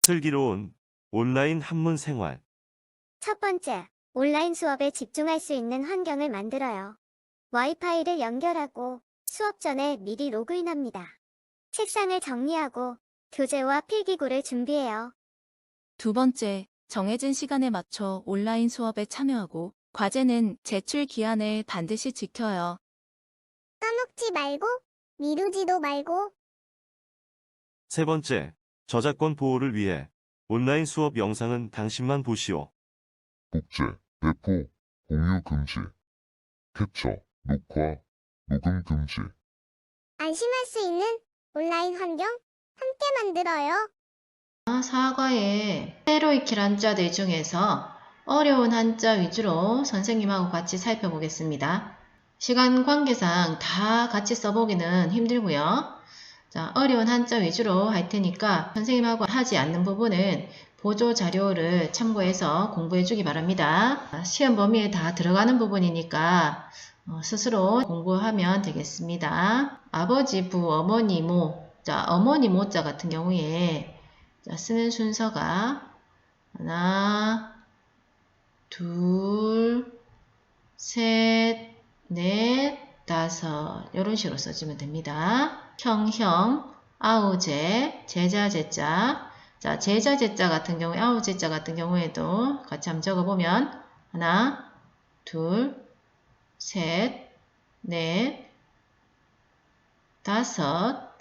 슬기로운 온라인 한문 생활. 첫 번째, 온라인 수업에 집중할 수 있는 환경을 만들어요. 와이파이를 연결하고 수업 전에 미리 로그인합니다. 책상을 정리하고 교재와 필기구를 준비해요. 두 번째, 정해진 시간에 맞춰 온라인 수업에 참여하고 과제는 제출 기한을 반드시 지켜요. 까먹지 말고, 미루지도 말고. 세 번째, 저작권 보호를 위해 온라인 수업 영상은 당신만 보시오. 복제, 배포, 공유 금지. 캡처, 녹화, 녹음 금지. 안심할 수 있는 온라인 환경 함께 만들어요. 사과의 새로 익힐 한자들 중에서 어려운 한자 위주로 선생님하고 같이 살펴보겠습니다. 시간 관계상 다 같이 써보기는 힘들고요. 자, 어려운 한자 위주로 할 테니까 선생님하고 하지 않는 부분은 보조 자료를 참고해서 공부해 주기 바랍니다. 시험 범위에 다 들어가는 부분이니까 스스로 공부하면 되겠습니다. 아버지, 부, 어머니, 모. 자, 어머니, 모자 같은 경우에 자, 쓰는 순서가 하나, 둘, 셋, 넷, 다섯 이런 식으로 써주면 됩니다. 형, 아우제, 제자. 자, 제자 같은 경우에 아우제자 같은 경우에도 같이 한번 적어보면 하나, 둘, 셋, 넷, 다섯,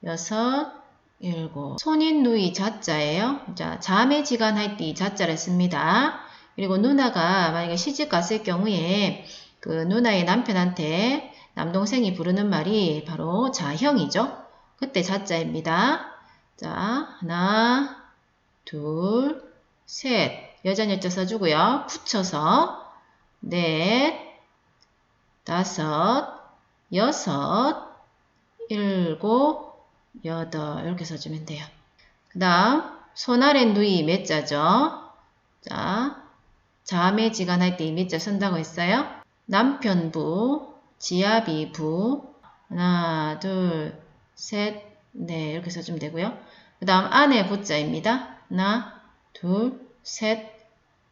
여섯, 일곱. 손인 누이 자자예요. 자, 자매지간 할 때 이 자자를 씁니다. 그리고 누나가 만약에 시집 갔을 경우에 그 누나의 남편한테 남동생이 부르는 말이 바로 자형이죠. 그때 자자입니다. 자, 하나, 둘, 셋. 여자 써주고요. 붙여서 넷, 다섯, 여섯, 일곱, 여덟 이렇게 써주면 돼요. 그 다음 손 아래 누이 몇 자죠? 자, 자매지간 할 때 이 몇 자 쓴다고 했어요? 남편부, 지아비부 하나, 둘, 셋, 넷 이렇게 써주면 되고요. 그 다음 아내 부자입니다. 하나, 둘, 셋,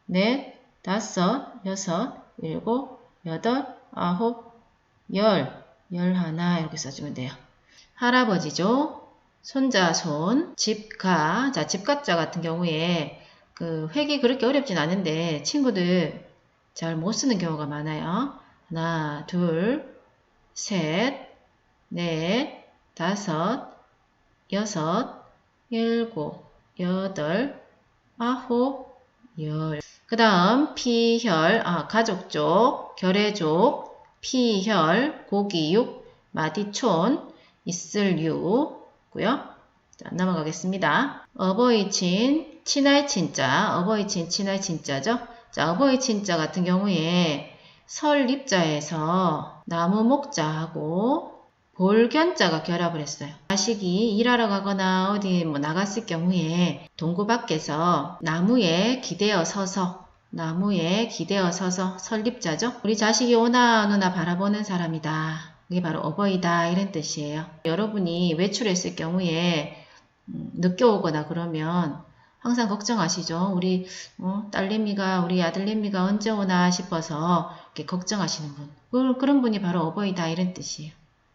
넷, 다섯, 여섯, 일곱, 여덟, 아홉, 열하나 이렇게 써주면 돼요. 할아버지죠. 손자, 손, 집가. 자, 집가자 같은 경우에 그 획이 그렇게 어렵진 않은데 친구들 잘 못 쓰는 경우가 많아요. 하나, 둘, 셋, 넷, 다섯, 여섯, 일곱, 여덟, 아홉, 열. 그 다음 피혈, 가족족, 결애족, 피혈, 고기육, 마디촌, 있을유고요. 자, 넘어가겠습니다. 어버이친, 친할 친자, 어버이친, 친할 친자죠. 자, 어버이친 자 같은 경우에 설립자에서 나무 목자하고 볼견자가 결합을 했어요. 자식이 일하러 가거나 어디 나갔을 경우에 동구 밖에서 나무에 기대어 서서 설립자죠. 우리 자식이 오나 안 오나 바라보는 사람이다. 이게 바로 어버이다 이런 뜻이에요. 여러분이 외출했을 경우에 늦게 오거나 그러면 항상 걱정하시죠. 우리 딸내미가 우리 아들내미가 언제 오나 싶어서 이렇게 걱정하시는 분. 그런 분이 바로 어버이다 이런 뜻이에요.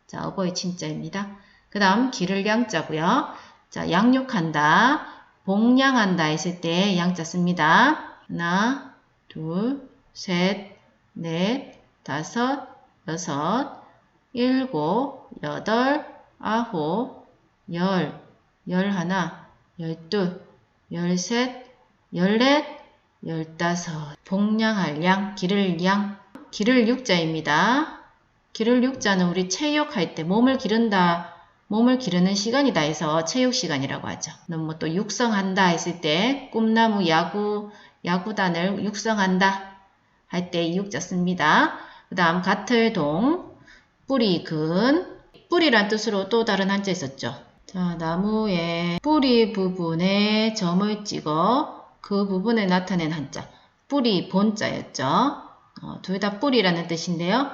자, 어버이 친자입니다. 그 다음 기를 양자고요. 자, 양육한다, 복양한다 했을 때 양자 씁니다. 하나, 둘, 셋, 넷, 다섯, 여섯, 일곱, 여덟, 아홉, 열하나, 열둘, 열셋, 열넷, 열다섯. 복양할 양, 기를 양, 기를 육자입니다. 기를 육자는 우리 체육할 때 몸을 기르는 시간이다 해서 체육시간이라고 하죠. 또 육성한다 했을 때 꿈나무 야구단을 육성한다 할 때 이 육자 씁니다. 그 다음 가틀동, 뿌리, 근, 뿌리란 뜻으로 또 다른 한자 있었죠. 자, 나무의 뿌리 부분에 점을 찍어 그 부분을 나타낸 한자. 뿌리 본자였죠. 둘 다 뿌리라는 뜻인데요.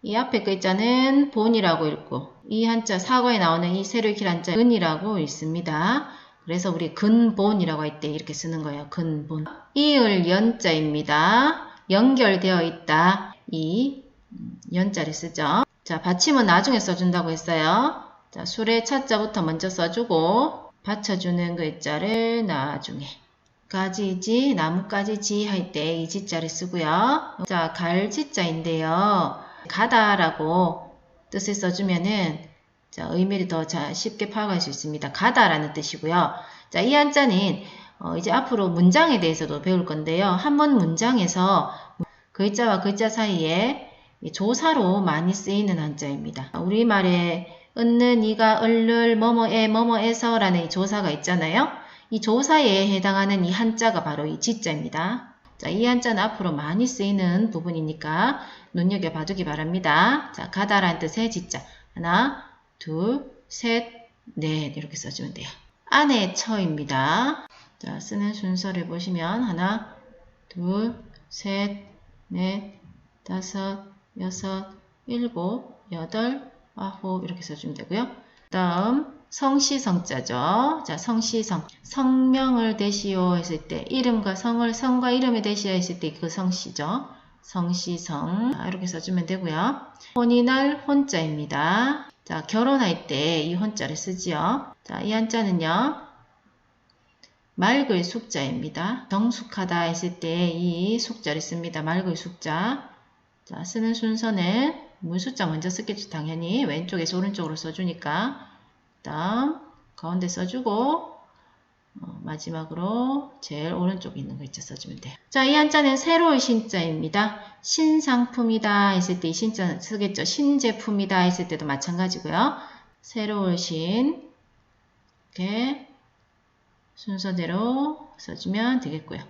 이 앞에 글자는 본이라고 읽고 이 한자 사과에 나오는 이 세로 익힐 한자 은이라고 읽습니다. 그래서 우리 근본이라고 할 때 이렇게 쓰는 거예요. 근본. 이을 연자입니다. 연결되어 있다. 이 연자를 쓰죠. 자, 받침은 나중에 써준다고 했어요. 자, 술의 차자부터 먼저 써주고 받쳐주는 글자를 나중에. 가지지, 나뭇가지지 할 때 이 지자를 쓰고요. 자, 갈지자인데요. 가다라고 뜻을 써주면은 자, 의미를 더 쉽게 파악할 수 있습니다. 가다라는 뜻이고요. 자, 이 한자는 이제 앞으로 문장에 대해서도 배울 건데요. 한번 문장에서 글자와 글자 사이에 조사로 많이 쓰이는 한자입니다. 우리말에 은는, 이가, 을를, 뭐뭐에, 뭐뭐에서 라는 이 조사가 있잖아요. 이 조사에 해당하는 이 한자가 바로 이 지자입니다. 자, 이 한자는 앞으로 많이 쓰이는 부분이니까 눈여겨봐두기 바랍니다. 자, 가다라는 뜻의 지자. 하나, 둘, 셋, 넷 이렇게 써주면 돼요. 안에 처입니다. 자, 쓰는 순서를 보시면 하나, 둘, 셋, 넷, 다섯, 여섯, 일곱, 여덟, 아홉 이렇게 써주면 되고요. 다음 성시성자죠. 자, 성시성. 성명을 대시오 했을 때 이름과 성과 이름을 대시오 했을 때 그 성시죠. 성시성. 자, 이렇게 써주면 되고요. 혼이날 혼자입니다. 자, 결혼할 때 이 혼자를 쓰지요. 자, 이 한자는요. 맑을 숙자입니다. 정숙하다 했을 때 이 숙자를 씁니다. 맑을 숙자. 자, 쓰는 순서는 물숫자 먼저 쓰겠죠. 당연히 왼쪽에서 오른쪽으로 써주니까 다음 가운데 써주고 마지막으로 제일 오른쪽에 있는 글자 써주면 돼요. 자, 이 한자는 새로운 신자입니다. 신상품이다 했을 때 이 신자 쓰겠죠. 신제품이다 했을 때도 마찬가지고요. 새로운 신 이렇게 순서대로 써주면 되겠고요.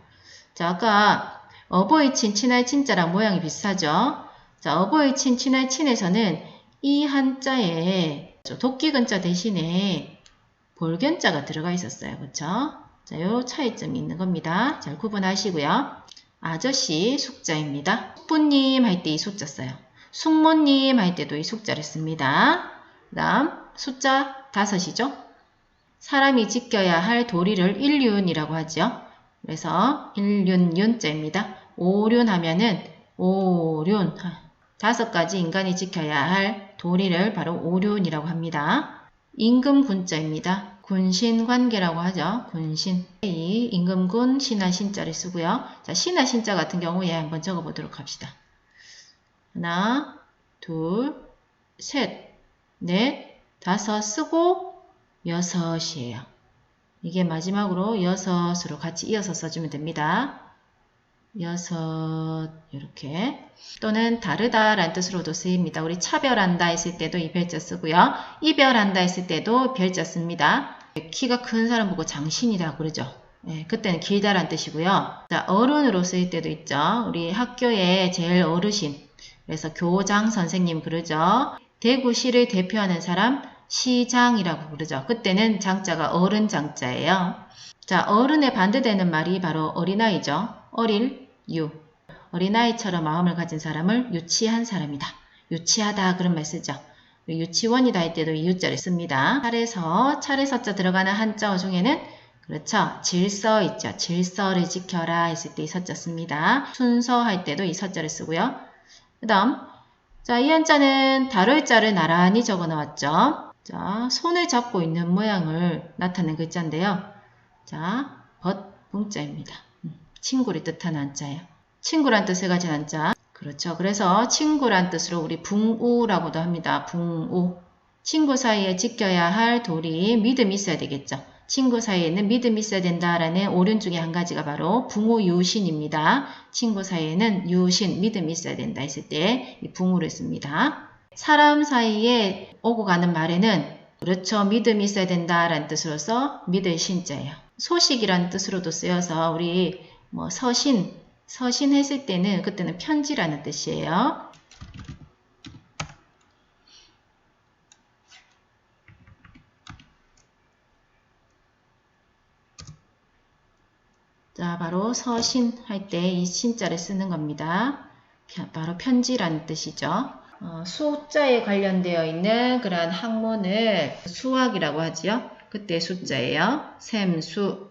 자, 아까 어버이친, 친할 친자랑 모양이 비슷하죠. 자, 어버이친, 친할 친에서는 이 한자에 도끼근자 대신에 볼견자가 들어가 있었어요. 그쵸? 자, 요 차이점이 있는 겁니다. 잘 구분하시고요. 아저씨 숙자입니다. 숙부님 할 때 이 숙자 써요. 숙모님 할 때도 이 숙자를 씁니다. 그 다음 숫자 5이죠. 사람이 지켜야 할 도리를 일륜이라고 하죠. 그래서 일륜, 윤자입니다. 오륜 하면은 오륜, 5가지 인간이 지켜야 할 도리를 바로 오륜이라고 합니다. 임금 군자입니다. 군신관계라고 하죠. 군신. 이 임금군 신하 신자를 쓰고요. 자, 신하 신자 같은 경우에 한번 적어보도록 합시다. 하나, 둘, 셋, 넷, 다섯 쓰고 여섯이에요. 이게 마지막으로 여섯으로 같이 이어서 써주면 됩니다. 여섯 이렇게 또는 다르다라는 뜻으로도 쓰입니다. 우리 차별한다 했을 때도 이 별자 쓰고요. 이별한다 했을 때도 별자 씁니다. 키가 큰 사람 보고 장신이라고 그러죠. 네, 그때는 길다란 뜻이고요. 자, 어른으로 쓰일 때도 있죠. 우리 학교의 제일 어르신, 그래서 교장 선생님 그러죠. 대구시를 대표하는 사람 시장이라고 부르죠. 그때는 장자가 어른 장자예요. 자, 어른에 반대되는 말이 바로 어린아이죠. 어릴, 유. 어린아이처럼 마음을 가진 사람을 유치한 사람이다. 유치하다 그런 말 쓰죠. 유치원이다 할 때도 이 유자를 씁니다. 차례서자 들어가는 한자어 중에는 그렇죠. 질서 있죠. 질서를 지켜라 했을 때 이 서자 씁니다. 순서 할 때도 이 서자를 쓰고요. 그 다음 자, 이 한자는 다룰 자를 나란히 적어 놓았죠. 자, 손을 잡고 있는 모양을 나타낸 글자인데요. 자, 벗붕자입니다. 친구를 뜻하는 한자예요. 친구란 뜻을 가진 한자. 그렇죠. 그래서 친구란 뜻으로 우리 붕우라고도 합니다. 붕우. 친구 사이에 지켜야 할 도리, 믿음이 있어야 되겠죠. 친구 사이에는 믿음이 있어야 된다라는 오륜 중에 한 가지가 바로 붕우유신입니다. 친구 사이에는 유신, 믿음이 있어야 된다 했을 때 이 붕우를 씁니다. 사람 사이에 오고 가는 말에는 그렇죠. 믿음이 있어야 된다라는 뜻으로서 믿을 신자예요. 소식이라는 뜻으로도 쓰여서 우리 뭐 서신 했을 때는 그때는 편지라는 뜻이에요. 자, 바로 서신 할 때 이 신자를 쓰는 겁니다. 바로 편지라는 뜻이죠. 숫자에 관련되어 있는 그러한 학문을 수학이라고 하지요. 그때 숫자예요. 샘수,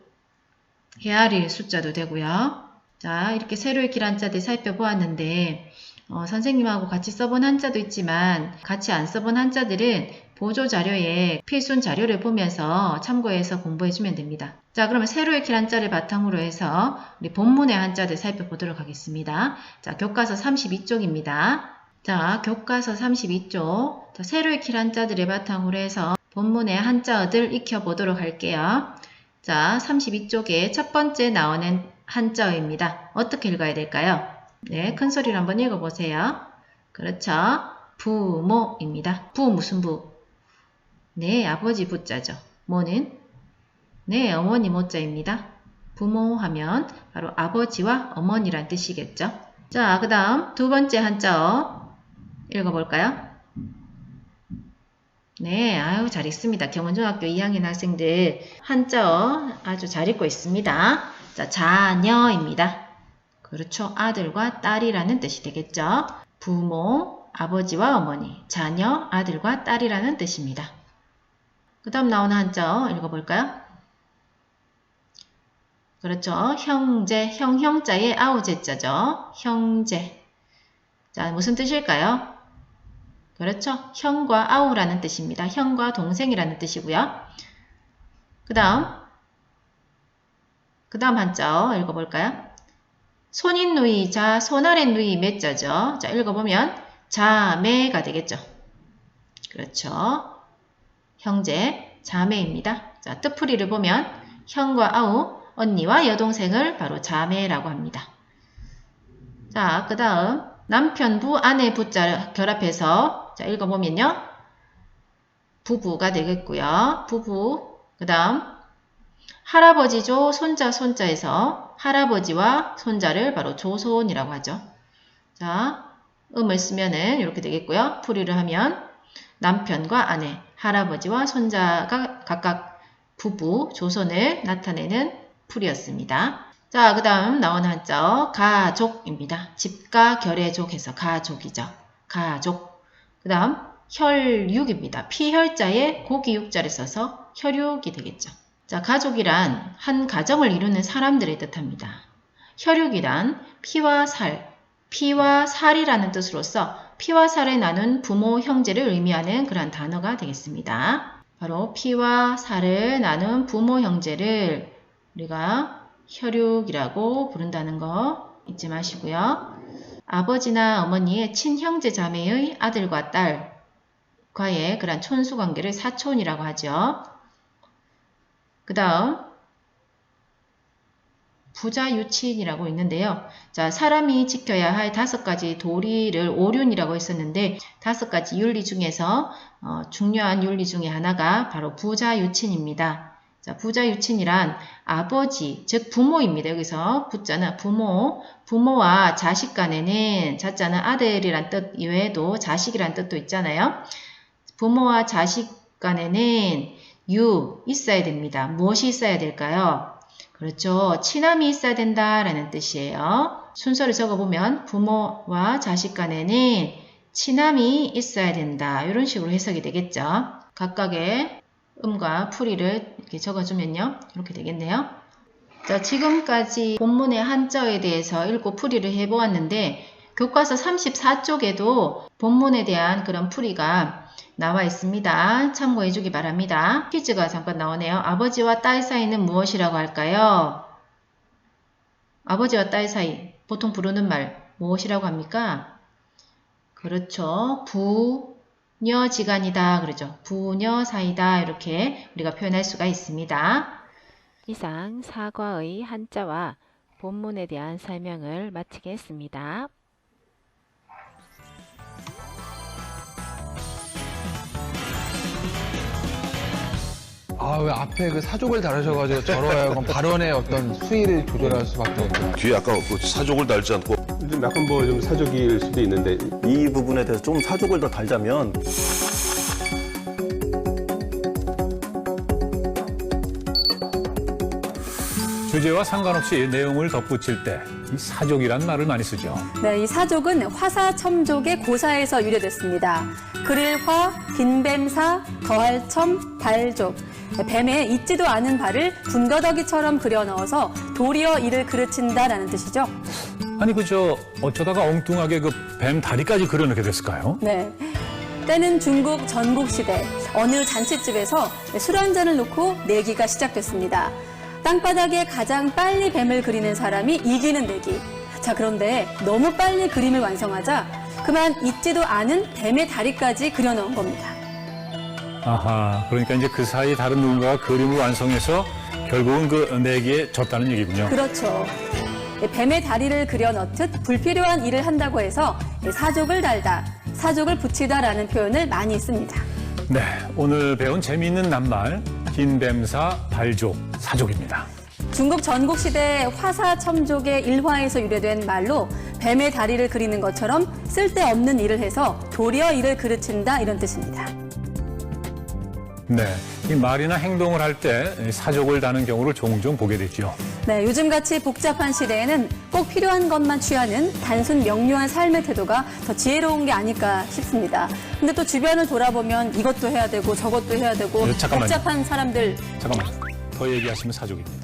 헤아릴 숫자도 되고요. 자, 이렇게 세로의 길 한자들 살펴보았는데 선생님하고 같이 써본 한자도 있지만 같이 안 써본 한자들은 보조 자료에 필순 자료를 보면서 참고해서 공부해주면 됩니다. 자, 그러면 세로의 길 한자를 바탕으로 해서 우리 본문의 한자들 살펴보도록 하겠습니다. 자, 교과서 32쪽입니다. 자, 교과서 32쪽. 자, 세로의 길 한자들을 바탕으로 해서 본문의 한자어들 익혀보도록 할게요. 자, 32쪽에 첫 번째 나오는 한자어입니다. 어떻게 읽어야 될까요? 네, 큰 소리로 한번 읽어보세요. 그렇죠. 부모입니다. 부 무슨 부? 네, 아버지 부자죠. 모는? 네, 어머니 모자입니다. 부모 하면 바로 아버지와 어머니란 뜻이겠죠. 자, 그 다음 두 번째 한자어 읽어볼까요? 네, 아유, 잘 읽습니다. 경원중학교 2학년 학생들 한자어 아주 잘 읽고 있습니다. 자, 자녀입니다. 그렇죠. 아들과 딸이라는 뜻이 되겠죠. 부모, 아버지와 어머니, 자녀, 아들과 딸이라는 뜻입니다. 그 다음 나오는 한자어 읽어볼까요? 그렇죠. 형제, 형자의 아우제자죠. 형제. 자, 무슨 뜻일까요? 그렇죠. 형과 아우라는 뜻입니다. 형과 동생이라는 뜻이고요. 그 다음 한자어 읽어볼까요? 손인 누이, 자, 손아래 누이 매자죠. 자, 읽어보면 자매가 되겠죠. 그렇죠. 형제, 자매입니다. 자, 뜻풀이를 보면 형과 아우, 언니와 여동생을 바로 자매라고 합니다. 자, 그 다음 남편부, 아내부자 결합해서 자, 읽어보면요. 부부가 되겠고요. 부부. 그 다음 할아버지조, 손자, 손자에서 할아버지와 손자를 바로 조손이라고 하죠. 자, 음을 쓰면은 이렇게 되겠고요. 풀이를 하면 남편과 아내, 할아버지와 손자가 각각 부부, 조손을 나타내는 풀이였습니다. 자, 그 다음 나오는 한자어 가족입니다. 집가 결의족해서 가족이죠. 가족. 그 다음 혈육입니다. 피혈자에 고기육자를 써서 혈육이 되겠죠. 자, 가족이란 한 가정을 이루는 사람들의 뜻합니다. 혈육이란 피와 살, 피와 살이라는 뜻으로서 피와 살을 나눈 부모, 형제를 의미하는 그런 단어가 되겠습니다. 바로 피와 살을 나눈 부모, 형제를 우리가 혈육이라고 부른다는 거 잊지 마시고요. 아버지나 어머니의 친형제 자매의 아들과 딸과의 그런 촌수관계를 사촌이라고 하죠. 그 다음 부자유친이라고 있는데요. 자, 사람이 지켜야 할 5가지 도리를 오륜이라고 했었는데 5가지 윤리 중에서 중요한 윤리 중에 하나가 바로 부자유친입니다. 자, 부자유친이란 아버지, 즉 부모입니다. 여기서 부자는 부모와 자식 간에는 자자는 아들이란 뜻 이외에도 자식이란 뜻도 있잖아요. 부모와 자식 간에는 있어야 됩니다. 무엇이 있어야 될까요? 그렇죠. 친함이 있어야 된다라는 뜻이에요. 순서를 적어보면 부모와 자식 간에는 친함이 있어야 된다. 이런 식으로 해석이 되겠죠. 각각의 음과 풀이를 이렇게 적어주면요. 이렇게 되겠네요. 자, 지금까지 본문의 한자어에 대해서 읽고 풀이를 해보았는데 교과서 34쪽에도 본문에 대한 그런 풀이가 나와 있습니다. 참고해 주기 바랍니다. 퀴즈가 잠깐 나오네요. 아버지와 딸 사이는 무엇이라고 할까요? 아버지와 딸 사이, 보통 부르는 말 무엇이라고 합니까? 그렇죠. 부녀지간이다. 그러죠. 부녀 사이다. 이렇게 우리가 표현할 수가 있습니다. 이상 사과의 한자와 본문에 대한 설명을 마치겠습니다. 아, 왜 앞에 그 사족을 다루셔가지고 저런 발언의 어떤 수위를 조절할 수밖에 없어요. 뒤에 아까 그 사족을 달지 않고 좀 약간 좀 사족일 수도 있는데 이 부분에 대해서 좀 사족을 더 달자면 주제와 상관없이 내용을 덧붙일 때 이 사족이란 말을 많이 쓰죠. 네, 이 사족은 화사첨족의 고사에서 유래됐습니다. 그를 화, 빈뱀사, 더할 첨, 발족. 뱀의 있지도 않은 발을 군더더기처럼 그려 넣어서 도리어 이를 그르친다라는 뜻이죠. 아니 그저 어쩌다가 엉뚱하게 그 뱀 다리까지 그려놓게 됐을까요? 네. 때는 중국 전국시대 어느 잔칫집에서 술 한 잔을 놓고 내기가 시작됐습니다. 땅바닥에 가장 빨리 뱀을 그리는 사람이 이기는 내기. 자, 그런데 너무 빨리 그림을 완성하자 그만 있지도 않은 뱀의 다리까지 그려넣은 겁니다. 아하, 그러니까 이제 그 사이 다른 누군가가 그림을 완성해서 결국은 그 내기에 졌다는 얘기군요. 그렇죠. 뱀의 다리를 그려 넣듯 불필요한 일을 한다고 해서 사족을 달다, 사족을 붙이다라는 표현을 많이 씁니다. 네, 오늘 배운 재미있는 낱말 빈뱀사, 발족, 사족입니다. 중국 전국시대 화사첨족의 일화에서 유래된 말로 뱀의 다리를 그리는 것처럼 쓸데없는 일을 해서 도리어 이를 그르친다 이런 뜻입니다. 네, 이 말이나 행동을 할 때 사족을 다는 경우를 종종 보게 되죠. 네, 요즘같이 복잡한 시대에는 꼭 필요한 것만 취하는 단순 명료한 삶의 태도가 더 지혜로운 게 아닐까 싶습니다. 근데 또 주변을 돌아보면 이것도 해야 되고 저것도 해야 되고 잠깐만요. 복잡한 사람들. 잠깐만, 더 얘기하시면 사족입니다.